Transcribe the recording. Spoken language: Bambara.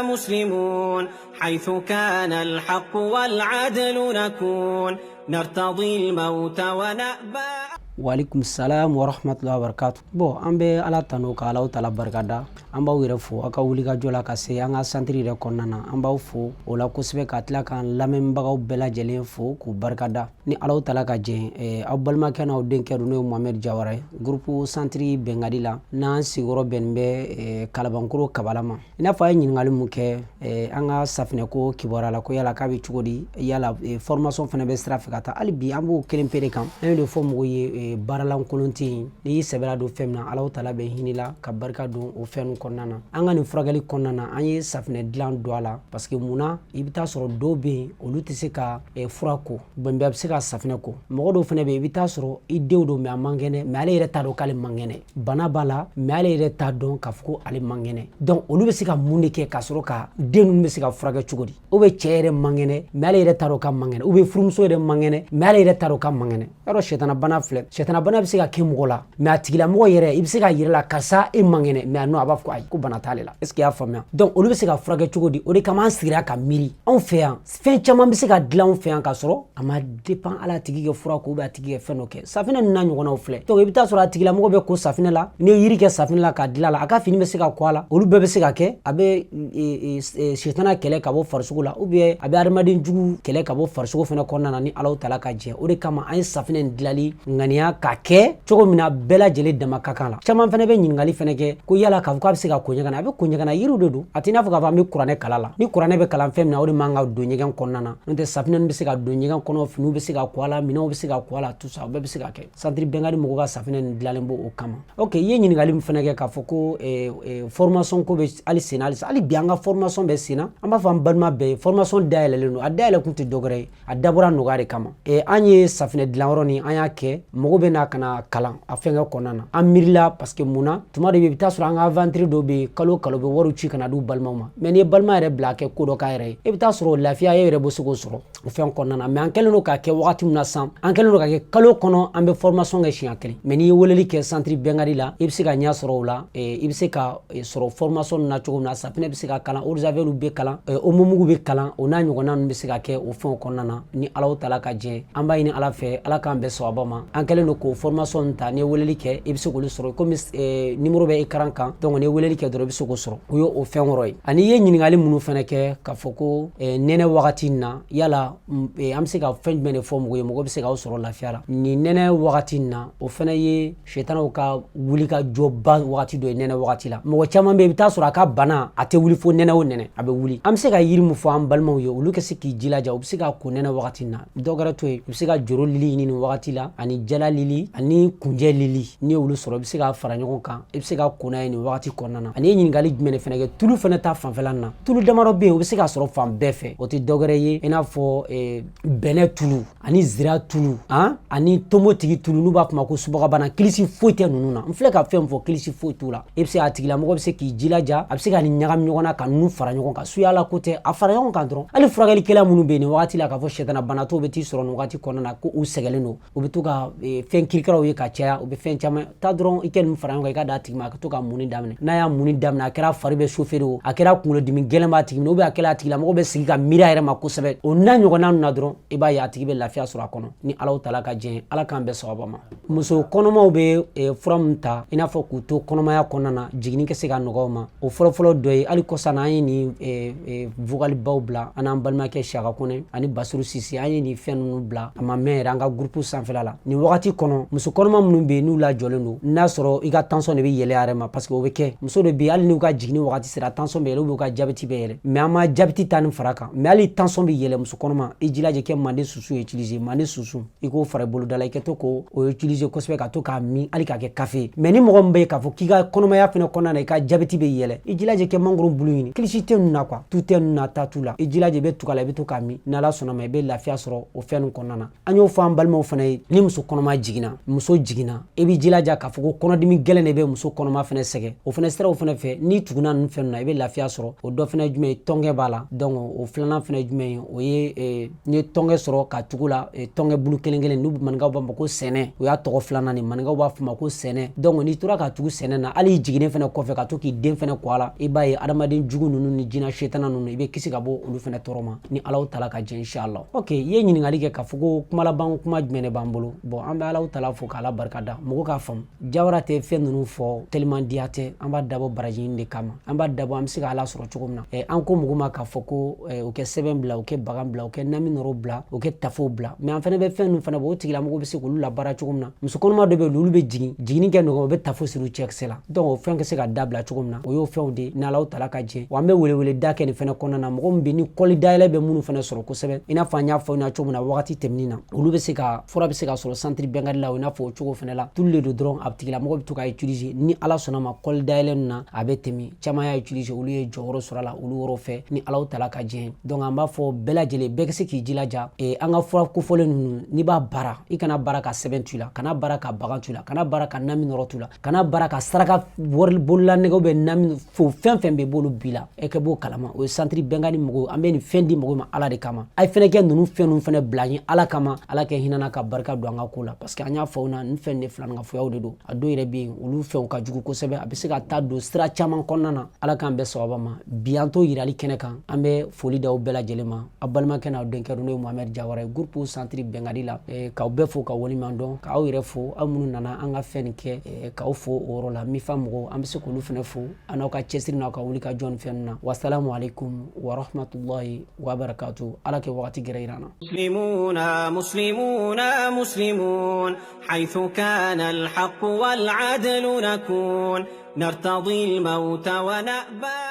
مسلمون حيث كان الحق والعدل نكون نرتضي الموت ونأبى. Walaikum salam wa rahmatullahi wa barakatuh. Bon, an bɛ ala tanu ka alaw tala barikada. An b'aw yɛrɛ fo aw ka wuli ka jɔ la ka se an ka santiri yɛrɛ kɔnɔna na. An b'aw fo o la kosɛbɛ ka tila k'an lamɛnbagaw bɛɛ lajɛlen fo k'u barikada. Ni alaw tala ka jɛn aw balimakɛ n'aw denkɛ don n'o ye Mohamed Jawara ye. Groupe santiri Bɛnkadi la n'an sigiyɔrɔ bɛnnen bɛ Kalabankoro Kabala ma. I n'a fɔ a ye ɲininkali mun kɛ an ka safinɛko kibaruya la ko yala k'a bɛ cogo di, yala formation fana bɛ sira fɛ ka taa. Hali bi an b'o kelen pe de kan. An y'o de fɔ mɔgɔw ye baaralankolon tɛ yen n'i y'i sɛbɛla don fɛn min na Alahu Taala bɛ hinɛ la ka barika don o fɛn kɔnɔna na. An ka nin furakɛli kɔnɔna na an ye safinɛ dilan don a la parce que munna i bɛ taa sɔrɔ dɔw bɛ yen olu tɛ se ka fura ko bɛɛ bɛ se ka safinɛ ko. Mɔgɔ dɔw fana bɛ yen i bɛ taa sɔrɔ i denw don mais a man kɛnɛ mais ale yɛrɛ t'a dɔn k'ale man kɛnɛ. Bana b'a la mais ale yɛrɛ t'a dɔn k'a fɔ ko ale man kɛnɛ. Donc olu bɛ se ka mun de kɛ ka sɔrɔ ka den ninnu bɛ se ka furakɛ cogo di? Ou bien cɛ yɛrɛ man kɛnɛ mais ale yɛrɛ t'a dɔn k'a man kɛnɛ, ou bien furumuso yɛrɛ man kɛnɛ mais ale yɛrɛ t'a dɔn k'a man kɛnɛ. Yɔrɔ sɛtana bana filɛ, sɛtana bana bɛ se ka kɛ mɔgɔ la mais a tigilamɔgɔ yɛrɛ i bɛ se ka yɛrɛ la karisa e man kɛnɛ mais non a b'a fɔ ko ayi ko bana t'ale la. Est-ce que i y'a faamuya? Donc olu bɛ se ka furakɛ cogo di? O de kama an sigira ka miiri anw fɛ yan fɛn caman bɛ se ka dilan anw fɛ yan ka sɔrɔ a ma dépend ala tigi kɛ fura ko ou bien a tigi kɛ fɛn dɔ kɛ. Safinɛ ninnu n'a ɲɔgɔnnaw filɛ. Donc i bɛ taa sɔrɔ a tigilamɔgɔ bɛ ko safinɛ la, n'i ye yiri kɛ safinɛ la k'a dilan a la a ka fini bɛ se ka ko a la, olu bɛɛ bɛ se ka kɛ a bɛ sitana kɛlɛ ka bɔ farisogo la ou bien a bɛ adamaden jugu kɛlɛ ka bɔ farisogo fɛnɛ kɔnɔna na ni Alahu Taala ka jɛ. O de kama an ye safinɛ in dilali ŋaniya ka kɛ cogo min na bɛɛ lajɛlen dama ka kan la. Caman fɛnɛ bɛ ɲininkali fɛnɛ kɛ ko yala k'a fɔ k'a bɛ se ka ko ɲɛgɛn na, a bɛ ko ɲɛgɛn na yiriw de don. A t'i n'a fɔ k'a fɔ an bɛ kuranɛ kala la. Ni kuranɛ bɛ kalan fɛn min na o de man ka don ɲɛgɛn kɔnɔna na. N'o tɛ safinɛ bɛ se ka don ɲɛgɛn kɔnɔ, finiw bɛ se ka ko a la, minɛnw bɛ se ka ko a la, tout ça o bɛɛ bɛ se ka kɛ. Santiri Bɛnkadi mɔgɔw ka safinɛ in dilalen b'o o kama. Ok, i ye ɲininkali min fɛnɛ kɛ k'a fɔ ko formation ko bɛ hali sen na halisa. Hali bi an ka formation bɛ sen na. An b'a fɔ an balima bɛɛ ye formation dayɛlɛlen don. A dayɛlɛ kun tɛ dɔwɛrɛ ye. A dabɔra nɔgɔya de kama. An ye safinɛ dilanyɔrɔ ni an y'a kɛ mɔgɔw bɛ na ka na kalan a fɛnkɛ kɔnɔna na. An miirila parce que munna tuma dɔ bɛ i bɛ taa sɔrɔ an ka inventaire dɔ bɛ yen kalo kalo bɛ wariw ci ka na d'u balimaw ma. Mais n'i ye balima yɛrɛ bila kɛ ko dɔ k'a yɛrɛ ye i bɛ taa sɔrɔ lafiya e yɛrɛ bɛ se k'o sɔrɔ o fɛn kɔnɔna na. Mais an kɛlen don k'a kɛ wagati min na sisan an kɛlen don k'a kɛ kalo kɔnɔ an bɛ formation kɛ siɲɛ kelen. Mais n'i ye weleli kɛ santiri Bɛnkadi la i bɛ se ka ɲɛ sɔrɔ o la, i bɛ se ka sɔrɔ formation na cogo min na safinɛ bɛ se ka kalan, eau de javel bɛ kalan, omo mugu bɛ kalan, o n'a ɲɔgɔnna ninnu bɛ se ka kɛ o fɛnw kɔnɔna na ni Alahu Taala ka jɛ. An b'a ɲini Ala fɛ Ala k'an bɛɛ sababa ma. An kɛlen don k'o formation ta n'i ye weleli kɛ i bɛ se k'olu sɔrɔ komi numéro bɛ écran kan donc n'i ye weleli kɛ dɔrɔn i bɛ se k'o sɔrɔ. O ye o fɛn wɔɔrɔ ye. Ani i ye ɲininkali minnu fɛnɛ kɛ k'a fɔ ko nɛnɛ wagati in na yala an bɛ se ka fɛn jumɛn de fɔ mɔgɔw ye mɔgɔ bɛ se k'aw sɔrɔ lafiya la. Nin nɛnɛ wagati in na o fɛnɛ ye sɛtanaw ka wuli ka jɔba wagati dɔ ye nɛnɛ wagati la. Mɔgɔ caman bɛ yen i bɛ taa sɔrɔ a ka bana a tɛ wuli fo nɛnɛ o nɛnɛ a bɛ wuli. An bɛ se ka yiri mun fɔ an balimaw ye olu ka se k'i jilaja u bɛ se ka ko nɛnɛ wagati in na. Dɔw kɛra to yen u bɛ se ka joro lili ɲini nin wagati la ani jala lili ani kunjɛ lili n'i y'olu sɔrɔ i bɛ se ka fara ɲɔgɔn kan i bɛ se ka ko n'a ye nin wagati kɔnɔna na. Ani ye ɲininkali jumɛn de fɛnɛ kɛ tulu fɛnɛ ta fanfɛla na. Tulu damadɔ bɛ yen u bɛ se ka sɔrɔ fan bɛɛ fɛ o tɛ dɔwɛrɛ ye i n'a fɔ bɛnɛ tulu ani zira tulu ani tomotigi tulu n'u b'a fɔ ma ko subagabana kilisi foyi tɛ ninnu na. N filɛ ka fɛn fɔ kilisi foyi t'u la. I bɛ se a tigilamɔgɔ bɛ se k'i jilaja a bɛ se ka nin ɲagami ɲɔgɔn na ka ninnu fara ɲɔgɔn kan suyala ko tɛ a fara ɲɔgɔn kan dɔrɔn. Hali furakɛlikɛla minnu bɛ yen nin wagati la k'a fɔ sɛtana banatɔw bɛ t'i sɔrɔ nin wagati kɔnɔna na ko u sɛgɛlen don u bɛ to ka fɛn kirikaraw ye ka caya u bɛ fɛn caman ta dɔrɔn i kɛ nin fara ɲɔgɔn kan i ka d'a tigi ma a ka to ka muni daminɛ. N'a y'a muni daminɛ a kɛra fari bɛ chauffer o a kɛra kunkolodimi gɛlɛn b'a tigi minɛ ou bien a kɛra a tigilamɔgɔ bɛ sigi ka miiri a yɛrɛ ma kosɛbɛ o n'a ɲɔgɔnna ninnu na dɔrɔn i b'a ye a tigi bɛ lafiya sɔrɔ a kɔnɔ ni Alahu Taala ka jɛ Ala k'an bɛɛ sababa ma. Muso kɔnɔmaw bɛ fura min ta i n'a fɔ k'u to kɔnɔmaya kɔnɔna na jiginni ka se ka nɔgɔya u ma o fɔlɔfɔlɔ dɔ ye hali kɔsa na an ye nin vocal baw bila an n'an balimakɛ Siyaka Kɔnɛ ani Basiru Sise an ye nin fɛn ninnu bila a ma mɛn yɛrɛ an ka groupe sanfɛla la. Nin wagati kɔnɔ muso kɔnɔma minnu bɛ yen n'u lajɔlen don n'a sɔrɔ i ka tension de bɛ yɛlɛ a yɛrɛ ma parce que o bɛ kɛ muso de bɛ yen hali n'u ka jiginni wagati sera tension bɛ yɛlɛ ou bien u ka jabɛti bɛ yɛlɛ mais an ma jabɛti ta nin fara kan mais hali tension bɛ yɛlɛ muso kɔnɔma i jilaja kɛ mande susu utiliser mande susu i k'o fara i boloda la i kɛ to k'o utiliser kosɛbɛ ka to k'a min hali k'a kɛ café mais ni mɔgɔ min bɛ yen k'a fɔ k'i ka kɔnɔmaya fɛnɛ kɔnɔna na i ka jabɛti bɛ yɛlɛ i jilaja kɛ mangoro bulu ɲini kilisi tɛ ninnu na quoi tu tɛ ninnu na ta t'u la i jilaja i bɛ tugu a la i bɛ to k'a min n'Ala sɔnna ma i bɛ lafiya sɔrɔ o fɛn ninnu kɔnɔna na. An y'o fɔ an balimaw fana ye ni muso kɔnɔma jigina muso jigina e bi jilaja ka fɔ ko kɔnɔdimi gɛlɛn de bɛ muso kɔnɔma fɛnɛ sɛgɛ o fɛnɛ siraw fɛnɛ fɛ ni tuguna ninnu fɛn na i bɛ lafiya sɔrɔ o dɔ fɛnɛ jumɛn tɔngɛ b'a la donc o filanan fɛnɛ jumɛn o ye ni ye tɔngɛ sɔrɔ ka tugu la tɔngɛ bulu kelen kelen n'u maninkaw b'a fɔ ko sɛnɛ o y'a tɔgɔ filanan ni maninkaw b'a fɔ ma ko sɛnɛ donc n'i tora ka tugu sɛnɛ na hali jiginnen fɛnɛ kɔfɛ ka to k'i den fɛnɛ kɔ a la i b'a ye adamaden jugu ninnu ni jinɛ setana ninnu i bɛ kisi ka bɔ olu fɛnɛ tɔɔrɔ ma ni Alahu Taala ka jɛ inshallah. Ok, i ye ɲininkali kɛ k'a fɔ ko kuma laban kuma jumɛn de b'an bolo bon an bɛ Alahu Taala fo k'Ala barikada mɔgɔ k'a faamu Jawara tɛ fɛn ninnu fɔ tellement diya tɛ an b'a dabɔ baraji ɲini de kama an b'a dabɔ an bɛ se ka Ala sɔrɔ cogo min na an ko mɔgɔ ma k'a fɔ ko o kɛ sɛbɛn bila o kɛ bagan bila o kɛ nami nɔrɔ bila o kɛ tafow bila mais an fɛnɛ bɛ fɛn ninnu fana bɔ o tigilamɔgɔ bɛ se k'olu labaara cogo min na muso kɔnɔma dɔ bɛ yen olu bɛ jigin jiginni kɛ nɔgɔ o bɛ tafo siri u cɛkisɛ la donc o fɛn ka se ka dabila cogo min na o y'o fɛnw de ni Alahu Taala ka jɛ wa an bɛ welewele da kɛ nin fɛnɛ kɔnɔna na mɔgɔ min bɛ ni kɔli dayɛlɛ bɛ minnu fɛnɛ sɔrɔ kosɛbɛ i n'a fɔ an y'a fɔ ɲɛna cogo min na wagati tɛmɛnin na olu bɛ se ka fura bɛ se ka sɔrɔ centre Bɛnkadi la o i n'a fɔ o cogo fɛnɛ la tulu de don dɔrɔn a tigilamɔgɔ bɛ to ka utiliser ni Ala sɔnna ma kɔli dayɛlɛ ninnu na a bɛ tɛmɛ caman y'a utiliser olu ye jɔyɔrɔ sɔrɔ a la olu yɔrɔ fɛ ni Alahu Taala ka jɛ donc an b'a fɔ bɛɛ lajɛlen bɛɛ ka se k'i jilaja an ka fura kofɔlen ninnu n'i b'a baara i kana baara ka sɛbɛn tu la kana baara ka bagan tu la kana baara ka nami nɔrɔ tu la kana baara ka saraka wari bolola nɛgɛw bɛ nami fo fɛn fɛn bɛ bolo bi la e ka b'o kalama o ye centre Bɛnkadi mɔgɔw an bɛ nin fɛn di mɔgɔw ma Ala de kama a ye fɛnɛ kɛ ninnu fɛn ninnu fɛnɛ bila ɲɛ Ala kama Ala kɛ hinɛna ka barika don an ka ko la parce que an y'a fɔ na nin fɛn de filan ka fɔyaw de don a dɔw yɛrɛ bɛ yen olu fɛnw ka jugu kosɛbɛ a bɛ se ka taa don sira caman kɔnɔna na Ala k'an bɛɛ sababa ma bi an to yirali kɛnɛ kan an bɛ foli d'aw bɛɛ lajɛlen ma a balimakɛ n'aw denkɛ n'o ye Mohamed Jawara ye groupe centre Bɛnkadi la k'aw bɛɛ fo ka waleɲuman dɔn k'aw yɛrɛ fo aw minnu nana an ka fɛn nin kɛ k'aw fo o yɔrɔ la mifa mɔgɔw an bɛ se k'olu fɛnɛ fo an n'aw ka cɛsiri n'aw ka wuli ka jɔ nin fɛn ninnu na wasalamu alaikum wa rahmatullahi wa barakatuh Ala kɛ wagati gɛrɛ yir'an na مسلمون مسلمون حيث كان الحق والعدل نكون نرتضي الموت ونأبى